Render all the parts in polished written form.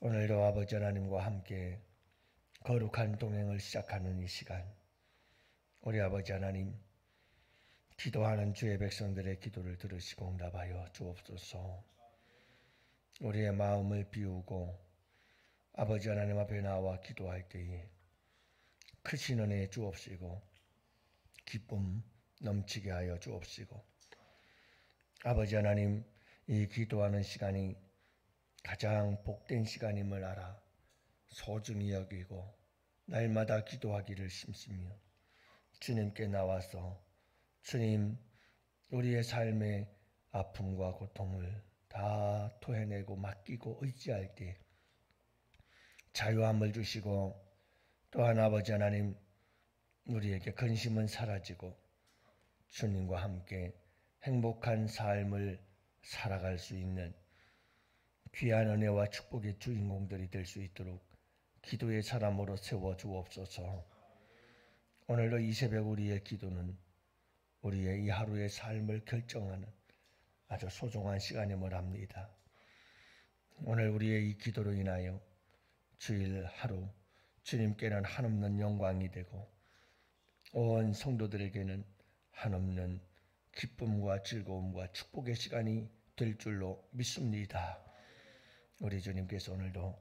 오늘도 아버지 하나님과 함께 거룩한 동행을 시작하는 이 시간, 우리 아버지 하나님, 기도하는 주의 백성들의 기도를 들으시고 응답하여 주옵소서. 우리의 마음을 비우고 아버지 하나님 앞에 나와 기도할 때에 크신 은혜 주옵시고 기쁨 넘치게 하여 주옵시고, 아버지 하나님, 이 기도하는 시간이 가장 복된 시간임을 알아 소중히 여기고 날마다 기도하기를 힘쓰며 주님께 나와서 주님, 우리의 삶의 아픔과 고통을 다 토해내고 맡기고 의지할 때 자유함을 주시고, 또한 아버지 하나님, 우리에게 근심은 사라지고 주님과 함께 행복한 삶을 살아갈 수 있는 귀한 은혜와 축복의 주인공들이 될 수 있도록 기도의 사람으로 세워 주옵소서. 오늘도 이 새벽 우리의 기도는 우리의 이 하루의 삶을 결정하는 아주 소중한 시간임을 압니다. 오늘 우리의 이 기도로 인하여 주일 하루 주님께는 한없는 영광이 되고 온 성도들에게는 한없는 기쁨과 즐거움과 축복의 시간이 될 줄로 믿습니다. 우리 주님께서 오늘도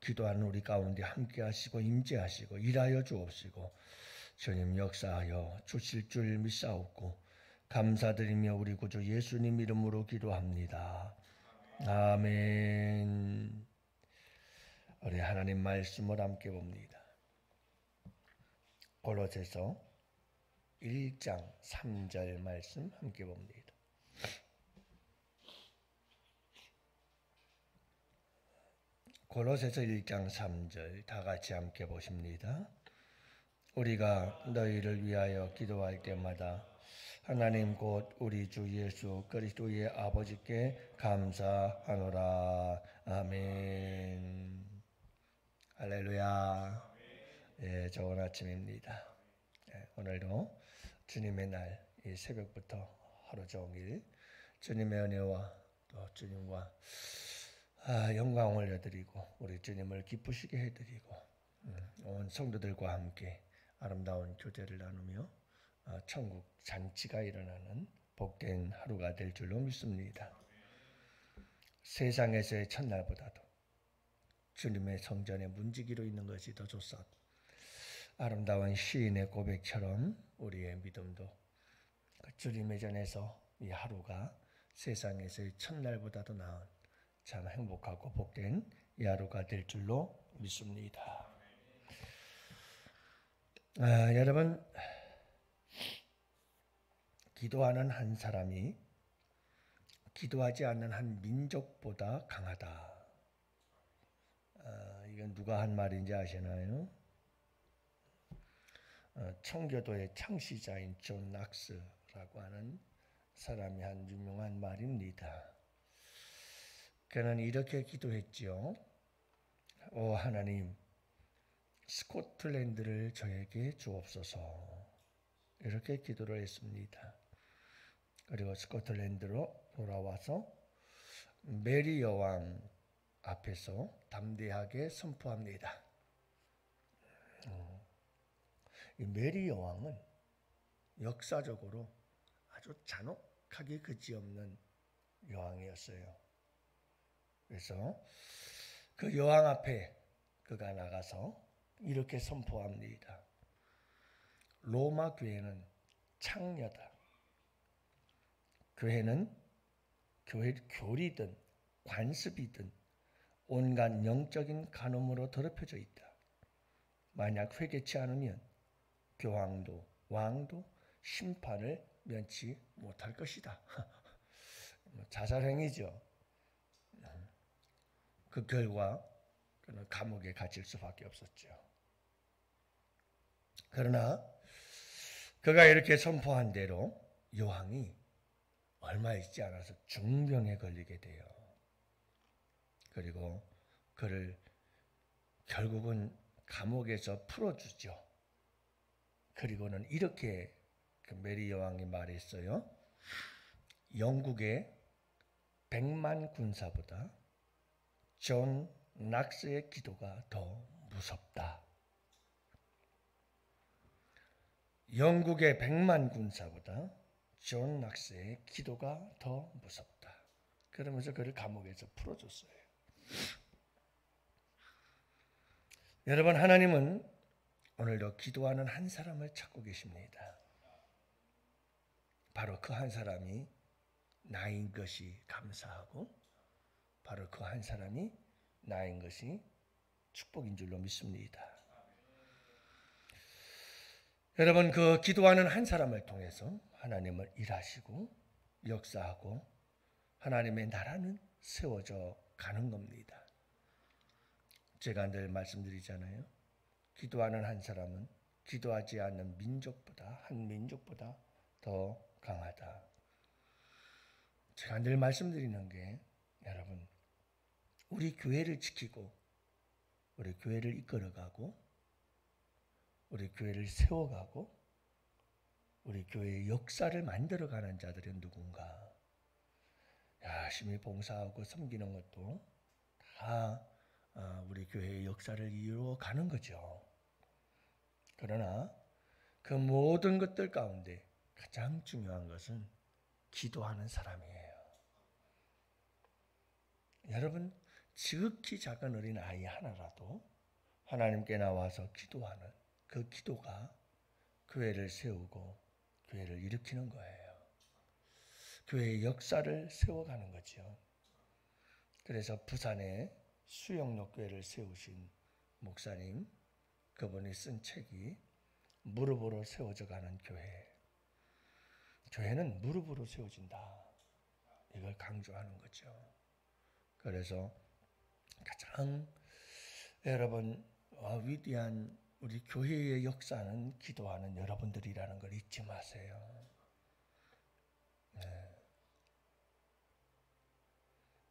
기도하는 우리 가운데 함께 하시고 임재하시고 일하여 주옵시고 주님 역사하여 주실 줄 믿사옵고 감사드리며 우리 구주 예수님 이름으로 기도합니다. 아멘. 우리 하나님 말씀을 함께 봅니다. 골로새서 1장 3절 말씀 함께 봅니다. 골로새서 1장 3절 다 같이 함께 보십니다. 우리가 너희를 위하여 기도할 때마다 하나님 곧 우리 주 예수 그리스도의 아버지께 감사하노라. 아멘. 할렐루야. 예, 좋은 아침입니다. 예, 오늘도 주님의 날, 이 새벽부터 하루 종일 주님의 은혜와 또 주님과 영광 올려드리고 우리 주님을 기쁘시게 해드리고 온 성도들과 함께 아름다운 교제를 나누며 천국 잔치가 일어나는 복된 하루가 될 줄로 믿습니다. 세상에서의 첫날보다도 주님의 성전에 문지기로 있는 것이 더 좋사오다. 아름다운 시인의 고백처럼 우리의 믿음도 주님의 전에서 이 하루가 세상에서의 첫날보다도 나은 참 행복하고 복된 이 하루가 될 줄로 믿습니다. 여러분, 기도하는 한 사람이 기도하지 않는 한 민족보다 강하다. 이건 누가 한 말인지 아시나요? 청교도의 창시자인 존 낙스라고 하는 사람이 한 유명한 말입니다. 그는 이렇게 기도했지요. 오 하나님, 스코틀랜드를 저에게 주옵소서. 이렇게 기도를 했습니다. 그리고 스코틀랜드로 돌아와서 메리 여왕 앞에서 담대하게 선포합니다. 이 메리 여왕은 역사적으로 아주 잔혹하게 그지없는 여왕이었어요. 그래서 그 여왕 앞에 그가 나가서 이렇게 선포합니다. 로마 교회는 창녀다. 교회는 교리든 관습이든 온갖 영적인 간음으로 더럽혀져 있다. 만약 회개치 않으면 교황도 왕도 심판을 면치 못할 것이다. 자살행위죠. 그 결과 그는 감옥에 갇힐 수밖에 없었죠. 그러나 그가 이렇게 선포한 대로 여왕이 얼마 있지 않아서 중병에 걸리게 돼요. 그리고 그를 결국은 감옥에서 풀어주죠. 그리고는 이렇게 그 메리 여왕이 말했어요. 영국의 100만 군사보다 존 낙스의 기도가 더 무섭다. 영국의 100만 군사보다 존 낙스의 기도가 더 무섭다. 그러면서 그를 감옥에서 풀어줬어요. 여러분, 하나님은 오늘도 기도하는 한 사람을 찾고 계십니다. 바로 그 한 사람이 나인 것이 감사하고 바로 그 한 사람이 나인 것이 축복인 줄로 믿습니다. 여러분, 그 기도하는 한 사람을 통해서 하나님을 일하시고 역사하고 하나님의 나라는 세워져 가는 겁니다. 제가 늘 말씀드리잖아요. 기도하는 한 사람은 기도하지 않는 민족보다 한 민족보다 더 강하다. 제가 늘 말씀드리는 게 여러분, 우리 교회를 지키고 우리 교회를 이끌어가고 우리 교회를 세워가고 우리 교회의 역사를 만들어가는 자들은 누군가? 열심히 봉사하고 섬기는 것도 다 우리 교회의 역사를 이루어가는 거죠. 그러나 그 모든 것들 가운데 가장 중요한 것은 기도하는 사람이에요. 여러분, 지극히 작은 어린 아이 하나라도 하나님께 나와서 기도하는 그 기도가 교회를 세우고 교회를 일으키는 거예요. 교회의 역사를 세워가는 거죠. 그래서 부산에 수영록 교회를 세우신 목사님, 그분이 쓴 책이 무릎으로 세워져 가는 교회. 교회는 무릎으로 세워진다. 이걸 강조하는 거죠. 그래서 가장 여러분 위대한 우리 교회의 역사는 기도하는 여러분들이라는 걸 잊지 마세요. 네.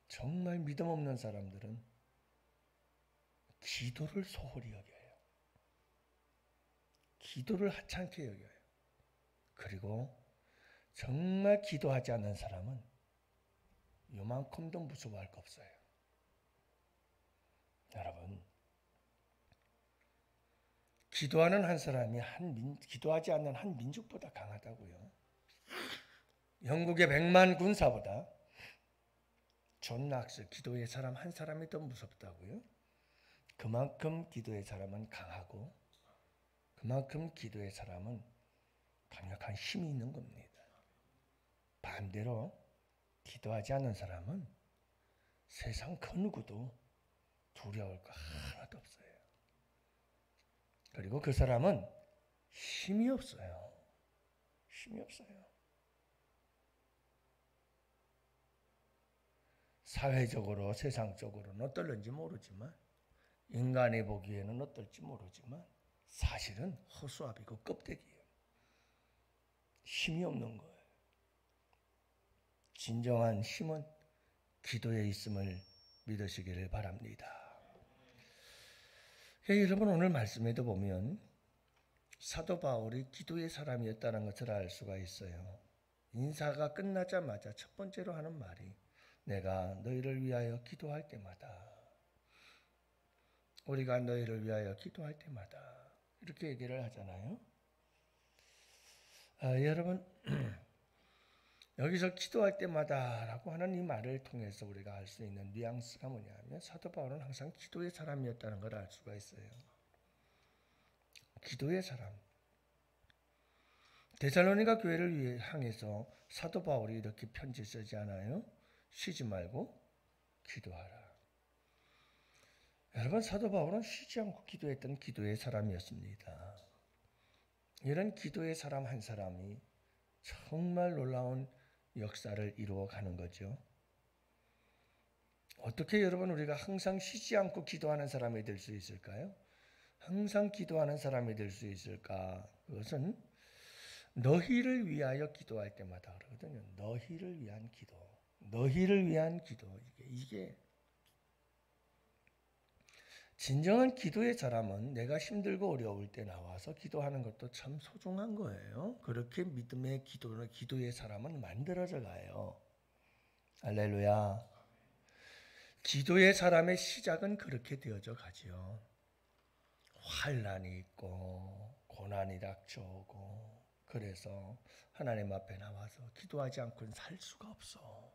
정말 믿음 없는 사람들은 기도를 소홀히 여겨요. 기도를 하찮게 여겨요. 그리고 정말 기도하지 않는 사람은 요만큼도 무서워할 거 없어요. 여러분, 기도하는 한 사람이 기도하지 않는 한 민족보다 강하다고요. 영국의 100만 군사보다 존 낙스 기도의 사람 한 사람이 더 무섭다고요. 그만큼 기도의 사람은 강하고 그만큼 기도의 사람은 강력한 힘이 있는 겁니다. 반대로 기도하지 않는 사람은 세상 그 누구도 두려울 거 하나도 없어요. 그리고 그 사람은 힘이 없어요. 힘이 없어요. 사회적으로 세상적으로는 어떨는지 모르지만 인간이 보기에는 어떨지 모르지만 사실은 허수아비고 껍데기예요. 힘이 없는 거예요. 진정한 힘은 기도에 있음을 믿으시기를 바랍니다. 여러분, 오늘 말씀에도 보면 사도 바울이 기도의 사람이었다는 것을 알 수가 있어요. 인사가 끝나자마자 첫 번째로 하는 말이 내가 너희를 위하여 기도할 때마다, 우리가 너희를 위하여 기도할 때마다 이렇게 얘기를 하잖아요. 여러분, 여기서 기도할 때마다 라고 하는 이 말을 통해서 우리가 알 수 있는 뉘앙스가 뭐냐면 사도 바울은 항상 기도의 사람이었다는 걸 알 수가 있어요. 기도의 사람. 데살로니가 교회를 향해서 사도 바울이 이렇게 편지 쓰지 않아요? 쉬지 말고 기도하라. 여러분, 사도 바울은 쉬지 않고 기도했던 기도의 사람이었습니다. 이런 기도의 사람 한 사람이 정말 놀라운 역사를 이루어가는 거죠. 어떻게 여러분 우리가 항상 쉬지 않고 기도하는 사람이 될 수 있을까요? 항상 기도하는 사람이 될 수 있을까? 그것은 너희를 위하여 기도할 때마다 그러거든요. 너희를 위한 기도. 너희를 위한 기도. 이게 진정한 기도의 사람은 내가 힘들고 어려울 때 나와서 기도하는 것도 참 소중한 거예요. 그렇게 믿음의 기도의 사람은 만들어져 가요. 할렐루야. 기도의 사람의 시작은 그렇게 되어져 가지요. 환난이 있고 고난이 닥쳐오고 그래서 하나님 앞에 나와서 기도하지 않고는 살 수가 없어.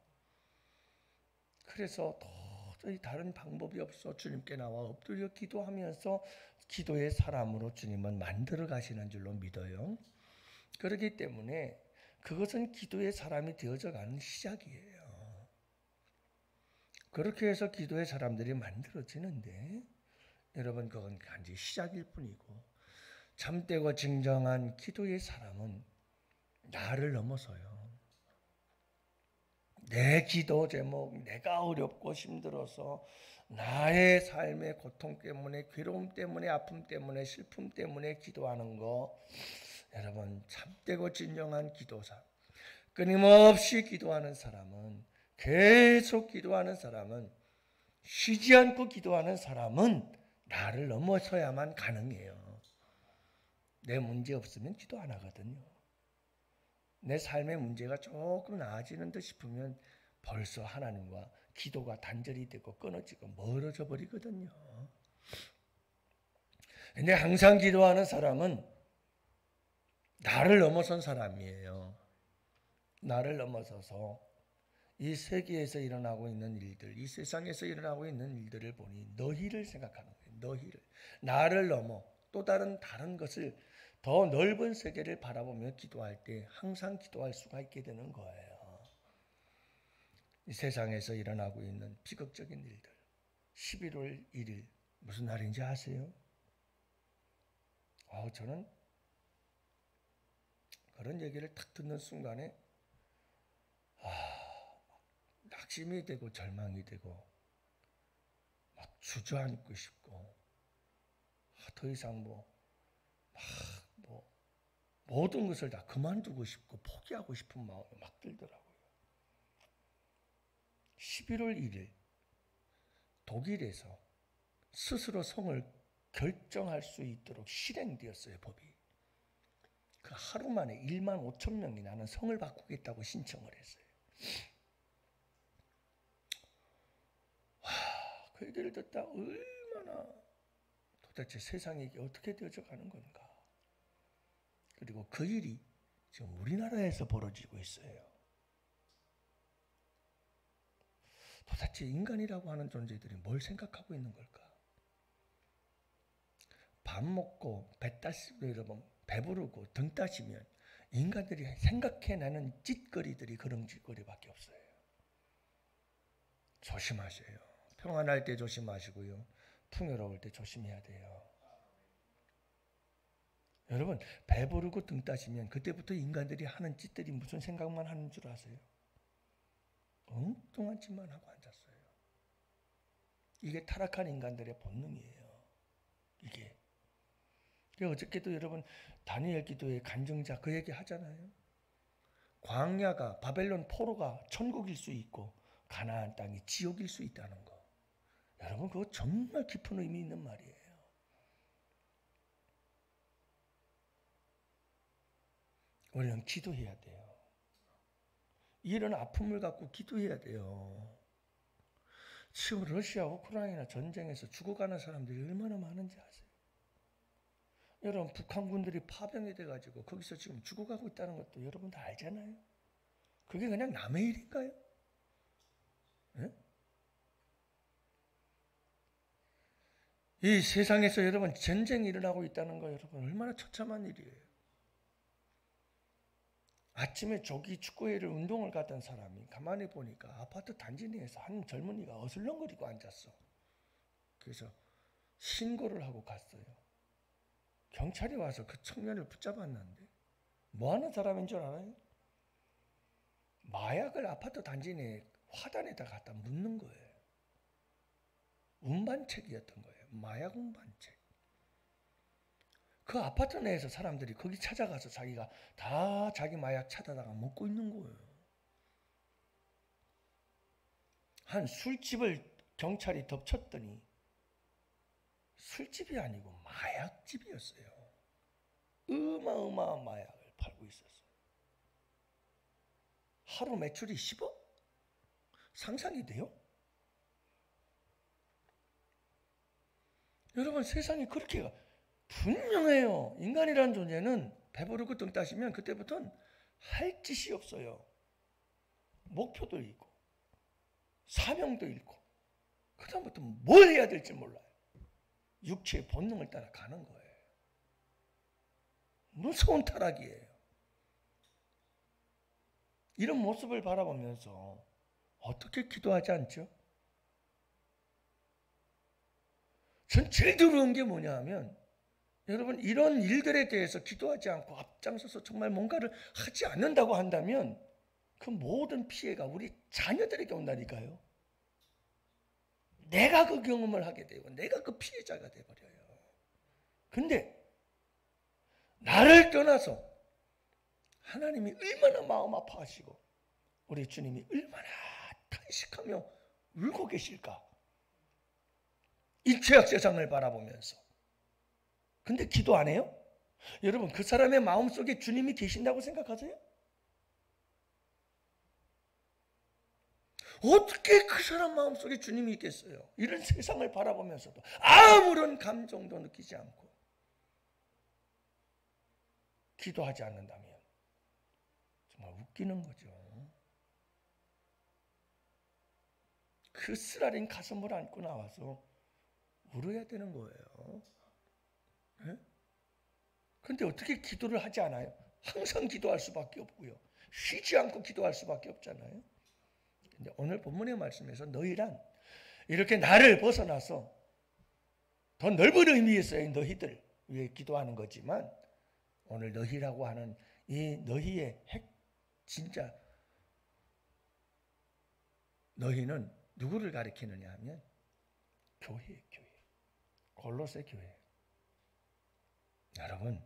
그래서 도저히 다른 방법이 없어 주님께 나와 엎드려 기도하면서 기도의 사람으로 주님은 만들어 가시는 줄로 믿어요. 그렇기 때문에 그것은 기도의 사람이 되어져 가는 시작이에요. 그렇게 해서 기도의 사람들이 만들어지는데 여러분 그건 단지 시작일 뿐이고 참되고 진정한 기도의 사람은 나를 넘어서요. 내 기도 제목, 내가 어렵고 힘들어서 나의 삶의 고통 때문에 괴로움 때문에 아픔 때문에 슬픔 때문에 기도하는 거 여러분 참되고 진정한 기도사 끊임없이 기도하는 사람은 계속 기도하는 사람은 쉬지 않고 기도하는 사람은 나를 넘어서야만 가능해요. 내 문제 없으면 기도 안 하거든요. 내 삶의 문제가 조금 나아지는 듯 싶으면 벌써 하나님과 기도가 단절이 되고 끊어지고 멀어져 버리거든요. 근데 항상 기도하는 사람은 나를 넘어선 사람이에요. 나를 넘어서서 이 세계에서 일어나고 있는 일들, 이 세상에서 일어나고 있는 일들을 보니 너희를 생각하는 거예요. 너희를. 나를 넘어 또 다른 것을 더 넓은 세계를 바라보며 기도할 때 항상 기도할 수가 있게 되는 거예요. 이 세상에서 일어나고 있는 비극적인 일들. 11월 1일 무슨 날인지 아세요? 저는 그런 얘기를 딱 듣는 순간에 낙심이 되고 절망이 되고 막 주저앉고 싶고 더 이상 모든 것을 다 그만두고 싶고 포기하고 싶은 마음이 막 들더라고요. 11월 1일 독일에서 스스로 성을 결정할 수 있도록 실행되었어요. 법이. 그 하루 만에 1만 5천 명이 나는 성을 바꾸겠다고 신청을 했어요. 그 얘기를 듣다 얼마나 도대체 세상이 이게 어떻게 되어져 가는 건가. 그리고 그 일이 지금 우리나라에서 벌어지고 있어요. 도대체 인간이라고 하는 존재들이 뭘 생각하고 있는 걸까? 밥 먹고 여러분 배부르고 등 따시면 인간들이 생각해내는 짓거리들이 그런 짓거리밖에 없어요. 조심하세요. 평안할 때 조심하시고요. 풍요로울 때 조심해야 돼요. 여러분 배부르고 등 따시면 그때부터 인간들이 하는 짓들이 무슨 생각만 하는 줄 아세요? 엉뚱한 짓만 하고 앉았어요. 이게 타락한 인간들의 본능이에요. 이게. 어저께도 여러분 다니엘 기도의 간증자 그 얘기 하잖아요. 광야가 바벨론 포로가 천국일 수 있고 가나안 땅이 지옥일 수 있다는 거. 여러분 그거 정말 깊은 의미 있는 말이에요. 우리는 기도해야 돼요. 이런 아픔을 갖고 기도해야 돼요. 지금 러시아 우크라이나 전쟁에서 죽어가는 사람들이 얼마나 많은지 아세요? 여러분 북한군들이 파병이 돼가지고 거기서 지금 죽어가고 있다는 것도 여러분 다 알잖아요. 그게 그냥 남의 일인가요? 네? 이 세상에서 여러분 전쟁이 일어나고 있다는 거 여러분 얼마나 처참한 일이에요. 아침에 조기 축구회를 운동을 갔던 사람이 가만히 보니까 아파트 단지 내에서 한 젊은이가 어슬렁거리고 앉았어. 그래서 신고를 하고 갔어요. 경찰이 와서 그 청년을 붙잡았는데 뭐 하는 사람인 줄 알아요? 마약을 아파트 단지 내 화단에다 갖다 묻는 거예요. 운반책이었던 거예요. 마약 운반책. 그 아파트 내에서 사람들이 거기 찾아가서 자기가 다 자기 마약 찾아다가 먹고 있는 거예요. 한 술집을 경찰이 덮쳤더니 술집이 아니고 마약집이었어요. 어마어마한 마약을 팔고 있었어요. 하루 매출이 10억? 상상이 돼요? 여러분 세상이 그렇게 분명해요. 인간이라는 존재는 배부르고 등 따시면 그때부터는 할 짓이 없어요. 목표도 잃고 사명도 잃고 그 다음부터 뭘 해야 될지 몰라요. 육체의 본능을 따라 가는 거예요. 무서운 타락이에요. 이런 모습을 바라보면서 어떻게 기도하지 않죠? 전 제일 두려운 게 뭐냐 하면 여러분 이런 일들에 대해서 기도하지 않고 앞장서서 정말 뭔가를 하지 않는다고 한다면 그 모든 피해가 우리 자녀들에게 온다니까요. 내가 그 경험을 하게 되고 내가 그 피해자가 돼버려요. 근데 나를 떠나서 하나님이 얼마나 마음 아파하시고 우리 주님이 얼마나 탄식하며 울고 계실까. 이 죄악 세상을 바라보면서. 근데 기도 안 해요? 여러분 그 사람의 마음속에 주님이 계신다고 생각하세요? 어떻게 그 사람 마음속에 주님이 있겠어요? 이런 세상을 바라보면서도 아무런 감정도 느끼지 않고 기도하지 않는다면 정말 웃기는 거죠. 그 쓰라린 가슴을 안고 나와서 울어야 되는 거예요. 그런데 어떻게 기도를 하지 않아요? 항상 기도할 수밖에 없고요. 쉬지 않고 기도할 수밖에 없잖아요. 근데 오늘 본문의 말씀에서 너희란 이렇게 나를 벗어나서 더 넓은 의미에서의 너희들 위해 기도하는 거지만 오늘 너희라고 하는 이 너희의 진짜 너희는 누구를 가리키느냐 하면 교회. 골로새 교회. 여러분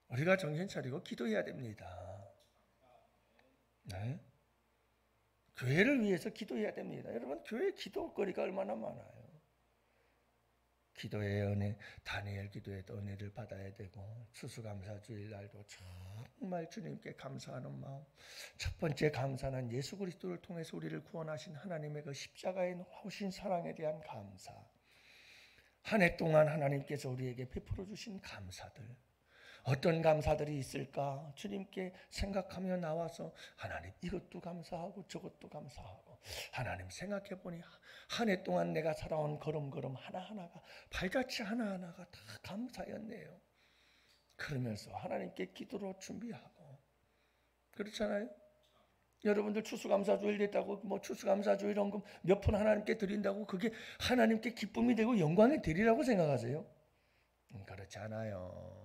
우리가 정신 차리고 기도해야 됩니다. 네? 교회를 위해서 기도해야 됩니다. 여러분 교회 기도거리가 얼마나 많아요. 기도의 은혜, 다니엘 기도에도 은혜를 받아야 되고 추수감사주일 날도 정말 주님께 감사하는 마음. 첫 번째 감사는 예수 그리스도를 통해서 우리를 구원하신 하나님의 그 십자가에 오신 사랑에 대한 감사. 한 해 동안 하나님께서 우리에게 베풀어 주신 감사들. 어떤 감사들이 있을까? 주님께 생각하며 나와서 하나님 이것도 감사하고 저것도 감사하고 하나님 생각해보니 한 해 동안 내가 살아온 걸음걸음 하나하나가 발자취 하나하나가 다 감사였네요. 그러면서 하나님께 기도로 준비하고 그렇잖아요. 여러분들 추수감사주일 됐다고 뭐 추수감사주일 헌금 몇 푼 하나님께 드린다고 그게 하나님께 기쁨이 되고 영광이 되리라고 생각하세요? 그렇지 않아요.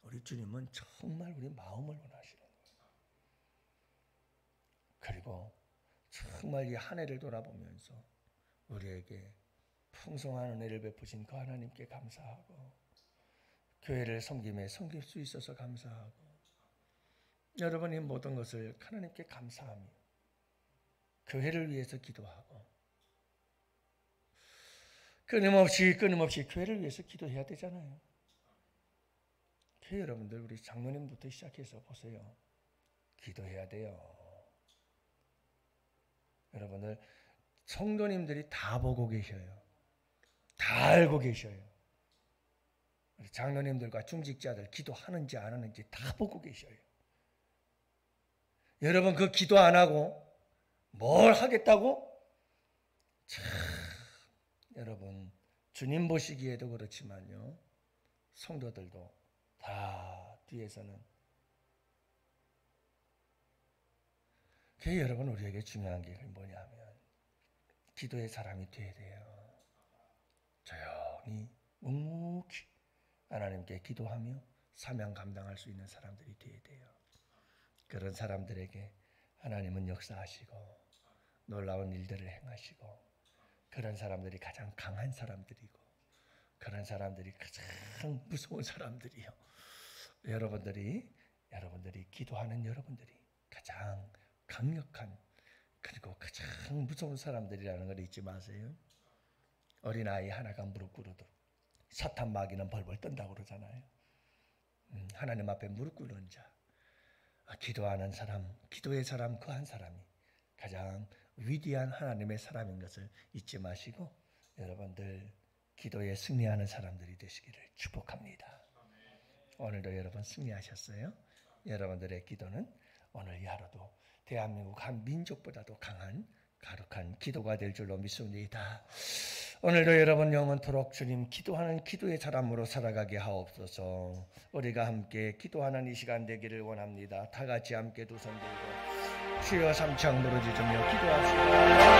우리 주님은 정말 우리 마음을 원하시는 거예요. 그리고 정말 이 한 해를 돌아보면서 우리에게 풍성한 은혜를 베푸신 그 하나님께 감사하고 교회를 섬길 수 있어서 감사하고 여러분이 모든 것을 하나님께 감사하며 교회를 위해서 기도하고 끊임없이 교회를 위해서 기도해야 되잖아요. 교회 여러분들 우리 장로님부터 시작해서 보세요. 기도해야 돼요. 여러분들 성도님들이 다 보고 계셔요. 다 알고 계셔요. 우리 장로님들과 중직자들 기도하는지 안 하는지 다 보고 계셔요. 여러분 그 기도 안 하고 뭘 하겠다고? 참 여러분 주님 보시기에도 그렇지만요. 성도들도 다 뒤에서는 그게 여러분 우리에게 중요한 게 뭐냐면 기도의 사람이 돼야 돼요. 조용히 묵묵히 하나님께 기도하며 사명 감당할 수 있는 사람들이 돼야 돼요. 그런 사람들에게 하나님은 역사하시고 놀라운 일들을 행하시고 그런 사람들이 가장 강한 사람들이고 그런 사람들이 가장 무서운 사람들이요. 여러분들이 기도하는 여러분들이 가장 강력한 그리고 가장 무서운 사람들이라는 걸 잊지 마세요. 어린아이 하나가 무릎 꿇어도 사탄 마귀는 벌벌 떤다고 그러잖아요. 하나님 앞에 무릎 꿇는 자, 기도하는 사람, 기도의 사람 그 한 사람이 가장 위대한 하나님의 사람인 것을 잊지 마시고 여러분들 기도에 승리하는 사람들이 되시기를 축복합니다. 오늘도 여러분 승리하셨어요? 여러분들의 기도는 오늘 이 하루도 대한민국 한 민족보다도 강한 거룩한 기도가 될 줄로 믿습니다. 오늘도 여러분 영원토록 주님 기도하는 기도의 사람으로 살아가게 하옵소서. 우리가 함께 기도하는 이 시간 되기를 원합니다. 다 같이 함께 두 손 들고 주여 삼창 부르짖으며 기도합시다.